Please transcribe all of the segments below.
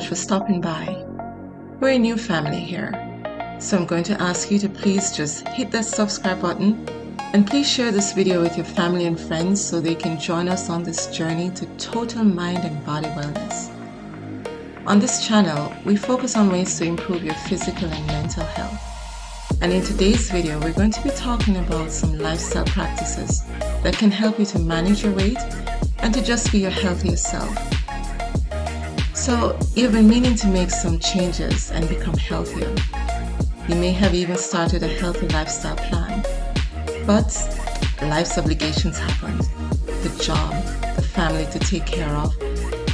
much for stopping by. We're a new family here, so I'm going to ask you to please just hit that subscribe button and please share this video with your family and friends so they can join us on this journey to total mind and body wellness. On this channel, we focus on ways to improve your physical and mental health. And in today's video, we're going to be talking about some lifestyle practices that can help you to manage your weight and to just be your healthiest self. So, you've been meaning to make some changes and become healthier. You may have even started a healthy lifestyle plan, but life's obligations happened. The job, the family to take care of,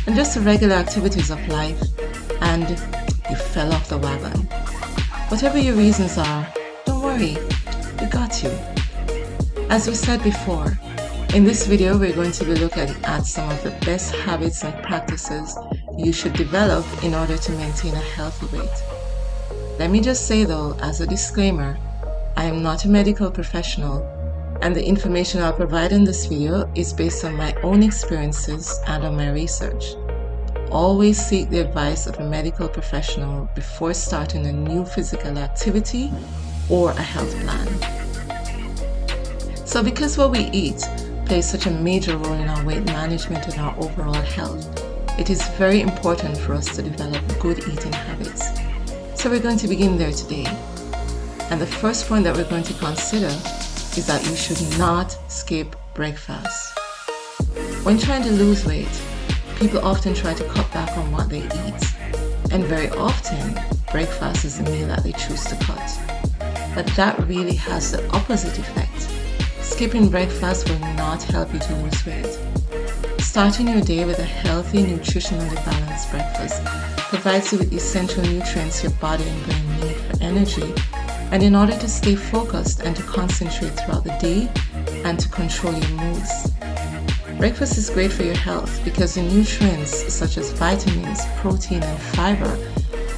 and just the regular activities of life, and you fell off the wagon. Whatever your reasons are, don't worry, we got you. As we said before, in this video we're going to be looking at some of the best habits and practices you should develop in order to maintain a healthy weight. Let me just say though, as a disclaimer, I am not a medical professional, and the information I'll provide in this video is based on my own experiences and on my research. Always seek the advice of a medical professional before starting a new physical activity or a health plan. So because what we eat plays such a major role in our weight management and our overall health, it is very important for us to develop good eating habits. So we're going to begin there today. And the first point that we're going to consider is that you should not skip breakfast. When trying to lose weight, people often try to cut back on what they eat, and very often breakfast is the meal that they choose to cut. But that really has the opposite effect. Skipping breakfast will not help you to lose weight. Starting your day with a healthy, nutritionally balanced breakfast provides you with essential nutrients your body and brain need for energy, and in order to stay focused and to concentrate throughout the day and to control your moods. Breakfast is great for your health because the nutrients such as vitamins, protein, and fiber,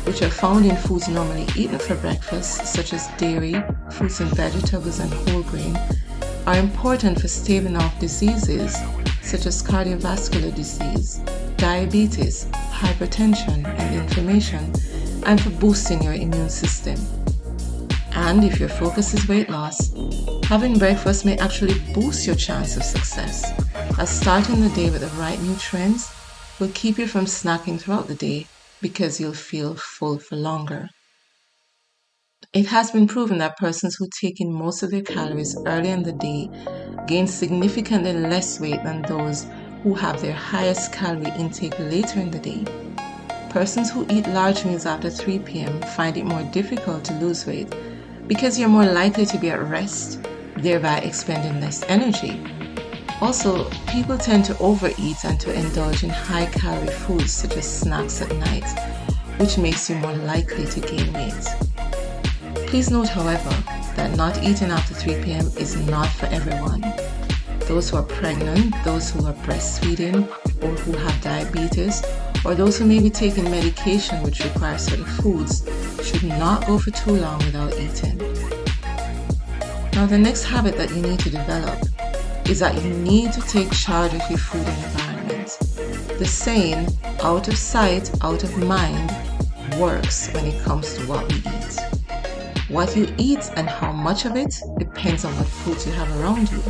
which are found in foods normally eaten for breakfast, such as dairy, fruits and vegetables, and whole grain, are important for staving off diseases such as cardiovascular disease, diabetes, hypertension, and inflammation, and for boosting your immune system. And if your focus is weight loss, having breakfast may actually boost your chance of success, as starting the day with the right nutrients will keep you from snacking throughout the day because you'll feel full for longer. It has been proven that persons who take in most of their calories early in the day gain significantly less weight than those who have their highest calorie intake later in the day. Persons who eat large meals after 3 p.m. find it more difficult to lose weight because you're more likely to be at rest, thereby expending less energy. Also, people tend to overeat and to indulge in high-calorie foods such as snacks at night, which makes you more likely to gain weight. Please note, however, that not eating after 3 p.m. is not for everyone. Those who are pregnant, those who are breastfeeding, or who have diabetes, or those who may be taking medication which requires certain foods should not go for too long without eating. Now, the next habit that you need to develop is that you need to take charge of your food and environment. The saying, out of sight, out of mind, works when it comes to what we eat. What you eat and how much of it depends on what foods you have around you.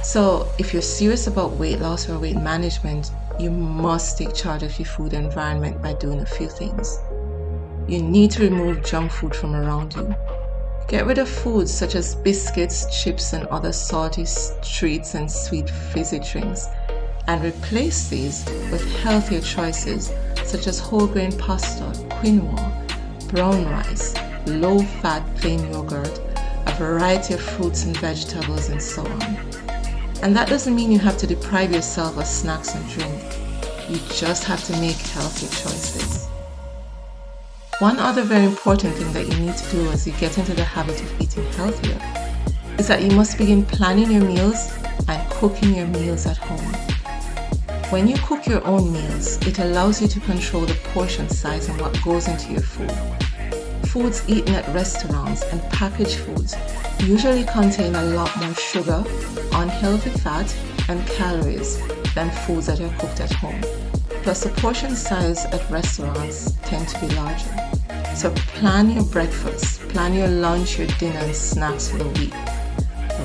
So if you're serious about weight loss or weight management, you must take charge of your food environment by doing a few things. You need to remove junk food from around you. Get rid of foods such as biscuits, chips, and other salty treats and sweet fizzy drinks, and replace these with healthier choices such as whole grain pasta, quinoa, brown rice, low-fat plain yogurt, a variety of fruits and vegetables, and so on. And that doesn't mean you have to deprive yourself of snacks and drink. You just have to make healthier choices. One other very important thing that you need to do as you get into the habit of eating healthier is that you must begin planning your meals and cooking your meals at home. When you cook your own meals, it allows you to control the portion size and what goes into your food. Foods eaten at restaurants and packaged foods usually contain a lot more sugar, unhealthy fat, and calories than foods that are cooked at home. Plus, the portion size at restaurants tend to be larger. So plan your breakfast, plan your lunch, your dinner, and snacks for the week.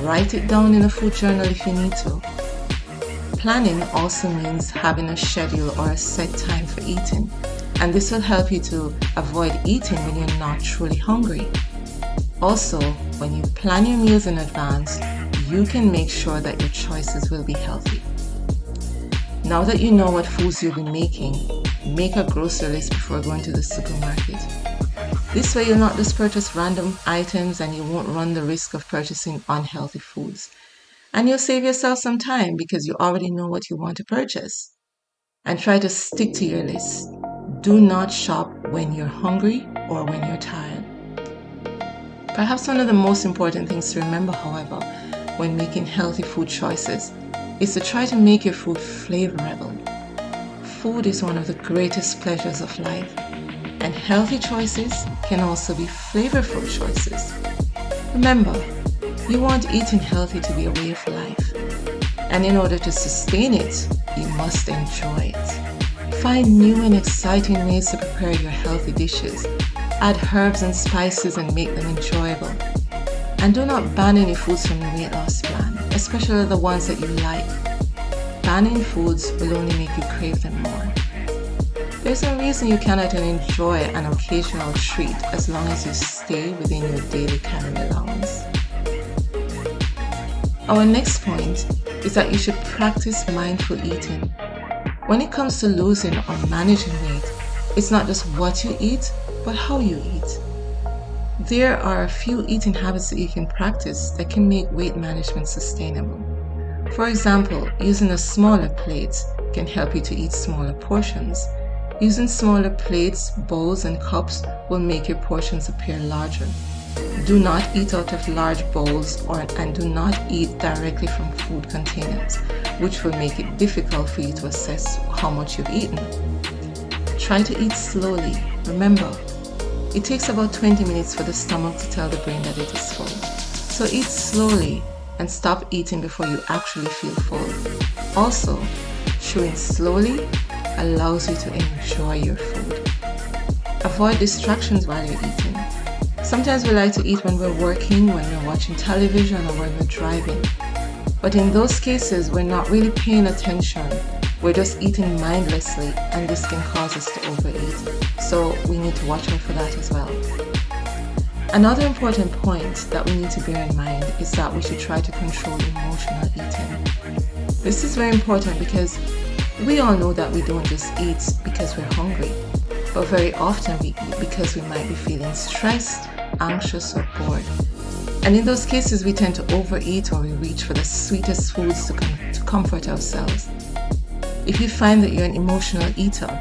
Write it down in a food journal if you need to. Planning also means having a schedule or a set time for eating, and this will help you to avoid eating when you're not truly hungry. Also, when you plan your meals in advance, you can make sure that your choices will be healthy. Now that you know what foods you'll be making, make a grocery list before going to the supermarket. This way you'll not just purchase random items and you won't run the risk of purchasing unhealthy foods. And you'll save yourself some time because you already know what you want to purchase. And try to stick to your list. Do not shop when you're hungry or when you're tired. Perhaps one of the most important things to remember, however, when making healthy food choices is to try to make your food flavorful. Food is one of the greatest pleasures of life, and healthy choices can also be flavorful choices. Remember, you want eating healthy to be a way of life, and in order to sustain it, you must enjoy it. Find new and exciting ways to prepare your healthy dishes. Add herbs and spices and make them enjoyable. And do not ban any foods from your weight loss plan, especially the ones that you like. Banning foods will only make you crave them more. There's no reason you cannot enjoy an occasional treat as long as you stay within your daily calorie allowance. Our next point is that you should practice mindful eating. When it comes to losing or managing weight, it's not just what you eat, but how you eat. There are a few eating habits that you can practice that can make weight management sustainable. For example, using a smaller plate can help you to eat smaller portions. Using smaller plates, bowls, and cups will make your portions appear larger. Do not eat out of large bowls and do not eat directly from food containers, which will make it difficult for you to assess how much you've eaten. Try to eat slowly. Remember, it takes about 20 minutes for the stomach to tell the brain that it is full. So eat slowly and stop eating before you actually feel full. Also, chewing slowly allows you to enjoy your food. Avoid distractions while you're eating. Sometimes we like to eat when we're working, when we're watching television, or when we're driving. But in those cases, we're not really paying attention. We're just eating mindlessly, and this can cause us to overeat. So we need to watch out for that as well. Another important point that we need to bear in mind is that we should try to control emotional eating. This is very important because we all know that we don't just eat because we're hungry, but very often we eat because we might be feeling stressed, anxious, or bored. And in those cases, we tend to overeat or we reach for the sweetest foods to comfort ourselves. If you find that you're an emotional eater,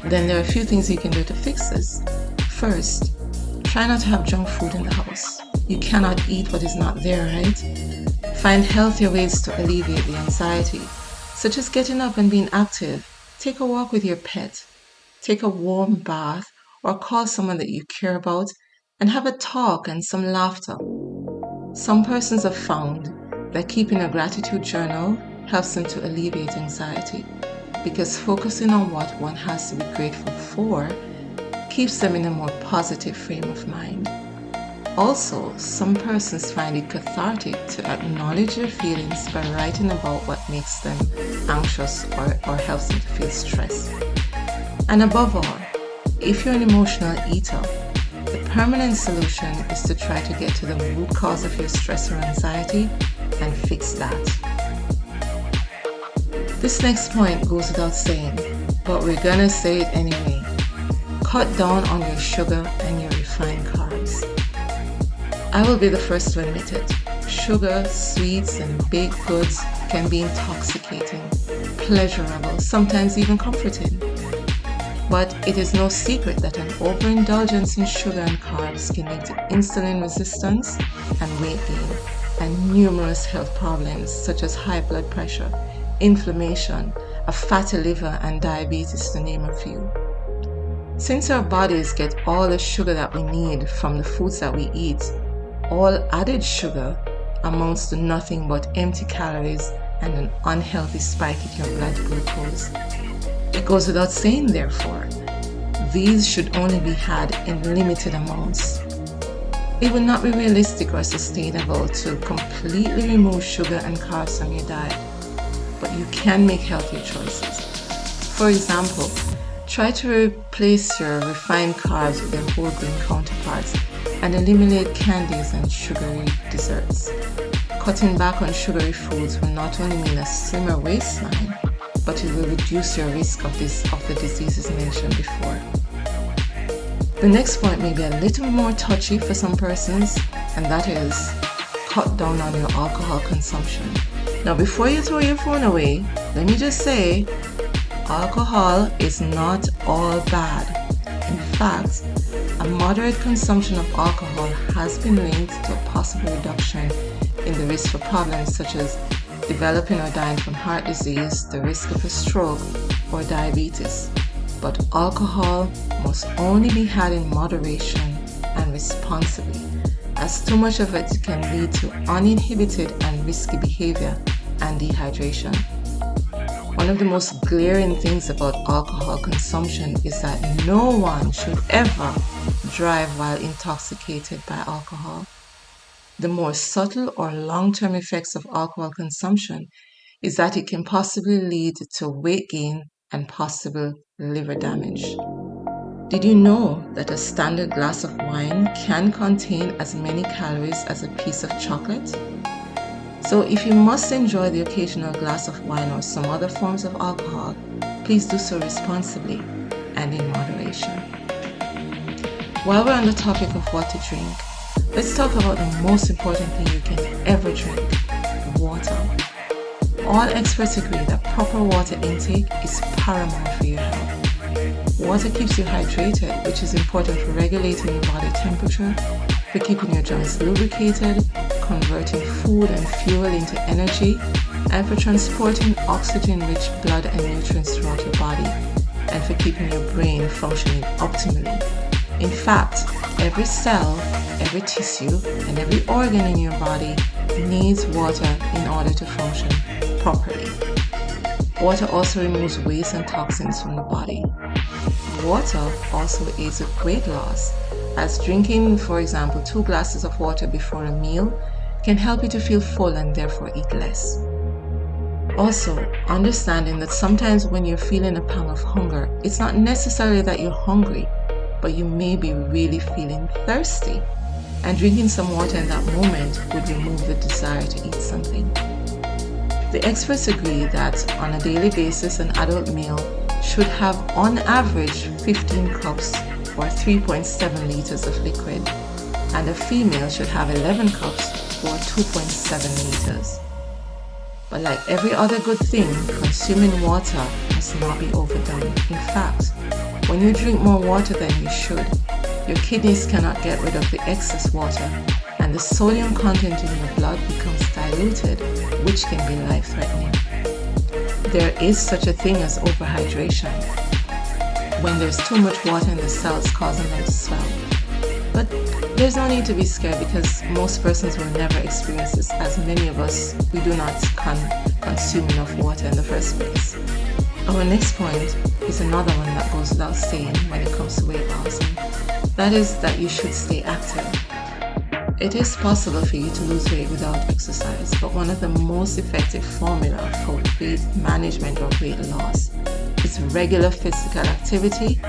then there are a few things you can do to fix this. First, try not to have junk food in the house. You cannot eat what is not there, right? Find healthier ways to alleviate the anxiety, such as getting up and being active. Take a walk with your pet. Take a warm bath or call someone that you care about and have a talk and some laughter. Some persons have found that keeping a gratitude journal helps them to alleviate anxiety because focusing on what one has to be grateful for keeps them in a more positive frame of mind. Also, some persons find it cathartic to acknowledge their feelings by writing about what makes them anxious or helps them to feel stressed. And above all, if you're an emotional eater, the permanent solution is to try to get to the root cause of your stress or anxiety and fix that. This next point goes without saying, but we're gonna say it anyway. Cut down on your sugar and your refined carbs. I will be the first to admit it. Sugar, sweets, and baked goods can be intoxicating, pleasurable, sometimes even comforting. But it is no secret that an overindulgence in sugar and carbs can lead to insulin resistance and weight gain, and numerous health problems such as high blood pressure, inflammation, a fatty liver, and diabetes, to name a few. Since our bodies get all the sugar that we need from the foods that we eat, all added sugar amounts to nothing but empty calories and an unhealthy spike in your blood glucose. It goes without saying, therefore, these should only be had in limited amounts. It would not be realistic or sustainable to completely remove sugar and carbs from your diet, but you can make healthier choices. For example, try to replace your refined carbs with their whole grain counterparts and eliminate candies and sugary desserts. Cutting back on sugary foods will not only mean a slimmer waistline, but it will reduce your risk of the diseases mentioned before. The next point may be a little more touchy for some persons, and that is cut down on your alcohol consumption. Now, before you throw your phone away, let me just say, alcohol is not all bad. In fact, a moderate consumption of alcohol has been linked to a possible reduction in the risk for problems such as developing or dying from heart disease, the risk of a stroke, or diabetes. But alcohol must only be had in moderation and responsibly, as too much of it can lead to uninhibited and risky behavior and dehydration. One of the most glaring things about alcohol consumption is that no one should ever drive while intoxicated by alcohol. The more subtle or long-term effects of alcohol consumption is that it can possibly lead to weight gain and possible liver damage. Did you know that a standard glass of wine can contain as many calories as a piece of chocolate? So if you must enjoy the occasional glass of wine or some other forms of alcohol, please do so responsibly and in moderation. While we're on the topic of what to drink, let's talk about the most important thing you can ever drink: water. All experts agree that proper water intake is paramount for your health. Water keeps you hydrated, which is important for regulating your body temperature, for keeping your joints lubricated, converting food and fuel into energy, and for transporting oxygen-rich blood and nutrients throughout your body, and for keeping your brain functioning optimally. In fact, every cell, every tissue, and every organ in your body needs water in order to function properly. Water also removes waste and toxins from the body. Water also aids with weight loss, as drinking, for example, 2 glasses of water before a meal can help you to feel full and therefore eat less. Also, understanding that sometimes when you're feeling a pang of hunger, it's not necessarily that you're hungry, but you may be really feeling thirsty, and drinking some water in that moment would remove the desire to eat something. The experts agree that on a daily basis, an adult meal should have on average 15 cups or 3.7 liters of liquid, and a female should have 11 cups or 2.7 liters. But like every other good thing, consuming water must not be overdone. In fact, when you drink more water than you should, your kidneys cannot get rid of the excess water, and the sodium content in your blood becomes diluted, which can be life-threatening. There is such a thing as overhydration, when there's too much water in the cells causing them to swell. But there's no need to be scared, because most persons will never experience this, as many of us, we do not consume enough water in the first place. Our next point is another one that goes without saying when it comes to weight loss, and that is that you should stay active. It is possible for you to lose weight without exercise, but one of the most effective formula for weight management or weight loss is regular physical activity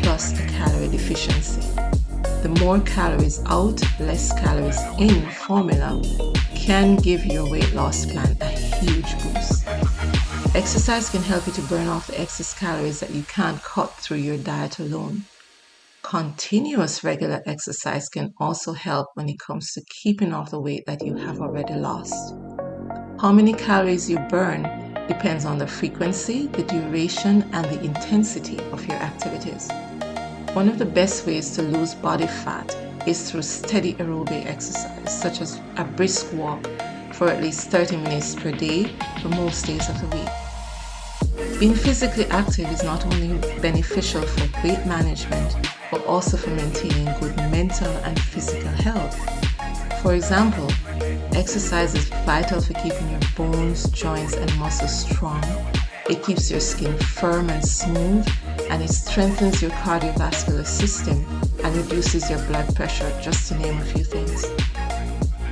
plus a calorie deficiency. The more calories out, less calories in formula can give your weight loss plan a huge boost. Exercise can help you to burn off the excess calories that you can't cut through your diet alone. Continuous regular exercise can also help when it comes to keeping off the weight that you have already lost. How many calories you burn depends on the frequency, the duration, and the intensity of your activities. One of the best ways to lose body fat is through steady aerobic exercise, such as a brisk walk for at least 30 minutes per day for most days of the week. Being physically active is not only beneficial for weight management, but also for maintaining good mental and physical health. For example, exercise is vital for keeping your bones, joints, and muscles strong, It keeps your skin firm and smooth, and it strengthens your cardiovascular system and reduces your blood pressure, just to name a few things.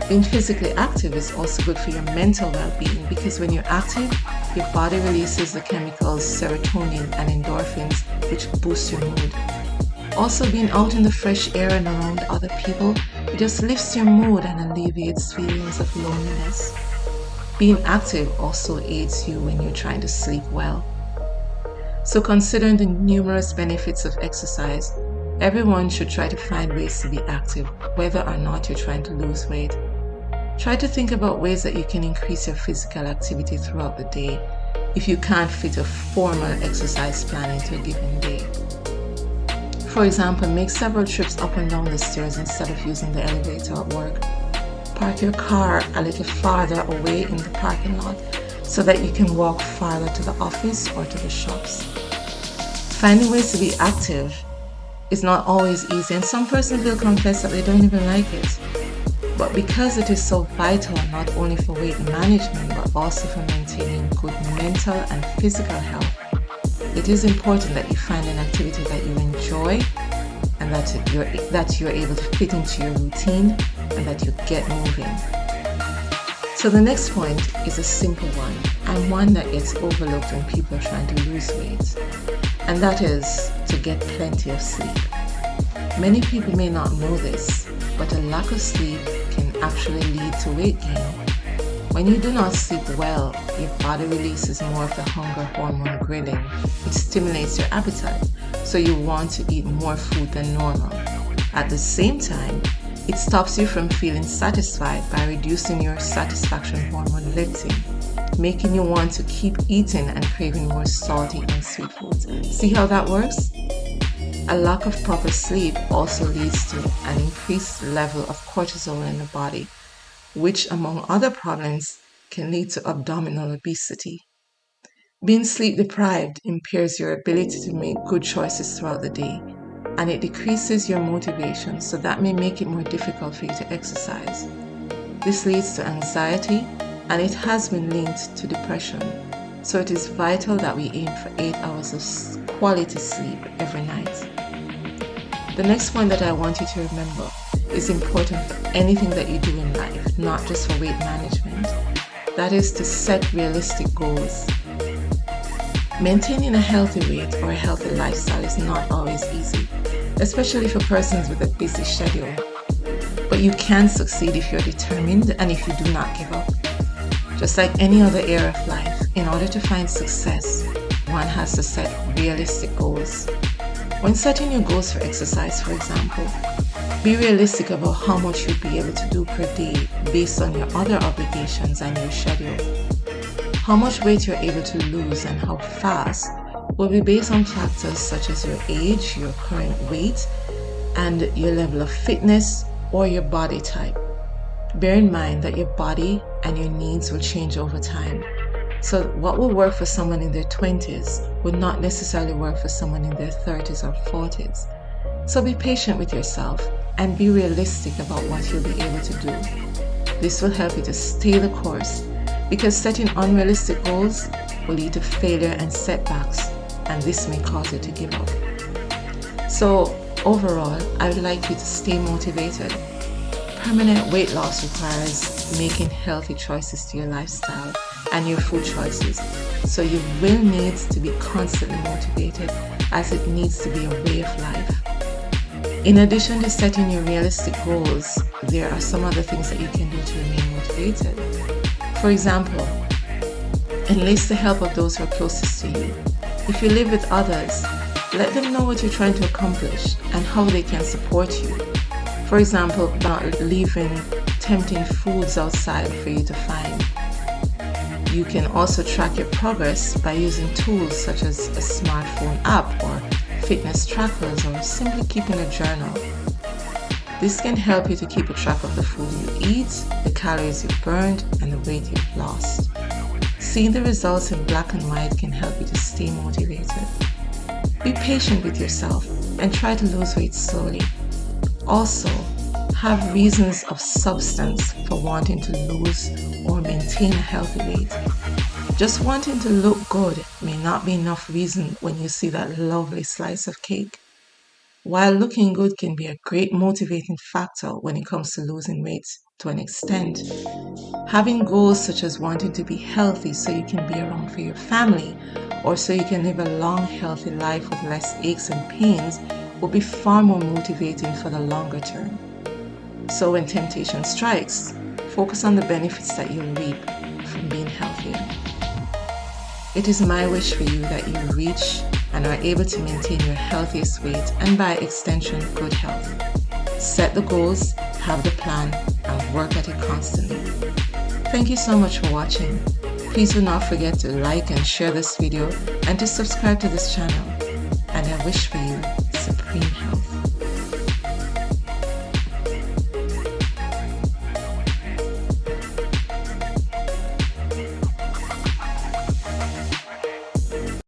Being physically active is also good for your mental well-being, because when you're active, your body releases the chemicals serotonin and endorphins, which boost your mood. Also, being out in the fresh air and around other people, it just lifts your mood and alleviates feelings of loneliness. Being active also aids you when you're trying to sleep well. So, considering the numerous benefits of exercise, everyone should try to find ways to be active, whether or not you're trying to lose weight. Try to think about ways that you can increase your physical activity throughout the day if you can't fit a formal exercise plan into a given day. For example, make several trips up and down the stairs instead of using the elevator at work. Park your car a little farther away in the parking lot so that you can walk farther to the office or to the shops. Finding ways to be active is not always easy, and some persons will confess that they don't even like it. But because it is so vital not only for weight management but also for maintaining good mental and physical health, it is important that you find an activity that you enjoy and that you're able to fit into your routine and that you get moving. So the next point is a simple one, and one that gets overlooked when people are trying to lose weight, and that is to get plenty of sleep. Many people may not know this, but a lack of sleep can actually lead to weight gain. When you do not sleep well, your body releases more of the hunger hormone ghrelin, which stimulates your appetite, so you want to eat more food than normal. At the same time, it stops you from feeling satisfied by reducing your satisfaction hormone leptin, making you want to keep eating and craving more salty and sweet foods. See how that works? A lack of proper sleep also leads to an increased level of cortisol in the body, which, among other problems, can lead to abdominal obesity. Being sleep deprived impairs your ability to make good choices throughout the day, and it decreases your motivation, so that may make it more difficult for you to exercise. This leads to anxiety, and it has been linked to depression. So it is vital that we aim for 8 hours of quality sleep every night. The next point that I want you to remember is important for anything that you do in life, not just for weight management. That is to set realistic goals. Maintaining a healthy weight or a healthy lifestyle is not always easy, especially for persons with a busy schedule. But you can succeed if you're determined and if you do not give up. Just like any other area of life, in order to find success, one has to set realistic goals. When setting your goals for exercise, for example, be realistic about how much you'll be able to do per day based on your other obligations and your schedule. How much weight you're able to lose and how fast will be based on factors such as your age, your current weight, and your level of fitness or your body type. Bear in mind that your body and your needs will change over time. So what will work for someone in their 20s would not necessarily work for someone in their 30s or 40s. So be patient with yourself and be realistic about what you'll be able to do. This will help you to stay the course, because setting unrealistic goals will lead to failure and setbacks, and this may cause you to give up. So overall, I would like you to stay motivated. Permanent weight loss requires making healthy choices to your lifestyle and your food choices. So you will need to be constantly motivated, as it needs to be a way of life. In addition to setting your realistic goals, there are some other things that you can do to remain motivated. For example, enlist the help of those who are closest to you. If you live with others, let them know what you're trying to accomplish and how they can support you. For example, not leaving tempting foods outside for you to find. You can also track your progress by using tools such as a smartphone app or fitness trackers, or simply keeping a journal. This can help you to keep a track of the food you eat, the calories you've burned, and the weight you've lost. Seeing the results in black and white can help you to stay motivated. Be patient with yourself and try to lose weight slowly. Also, have reasons of substance for wanting to lose or maintain a healthy weight. Just wanting to look good may not be enough reason when you see that lovely slice of cake. While looking good can be a great motivating factor when it comes to losing weight to an extent, having goals such as wanting to be healthy so you can be around for your family or so you can live a long, healthy life with less aches and pains will be far more motivating for the longer term. So when temptation strikes, focus on the benefits that you'll reap from being healthier. It is my wish for you that you reach and are able to maintain your healthiest weight and by extension, good health. Set the goals, have the plan, and work at it constantly. Thank you so much for watching. Please do not forget to like and share this video and to subscribe to this channel. And I wish for you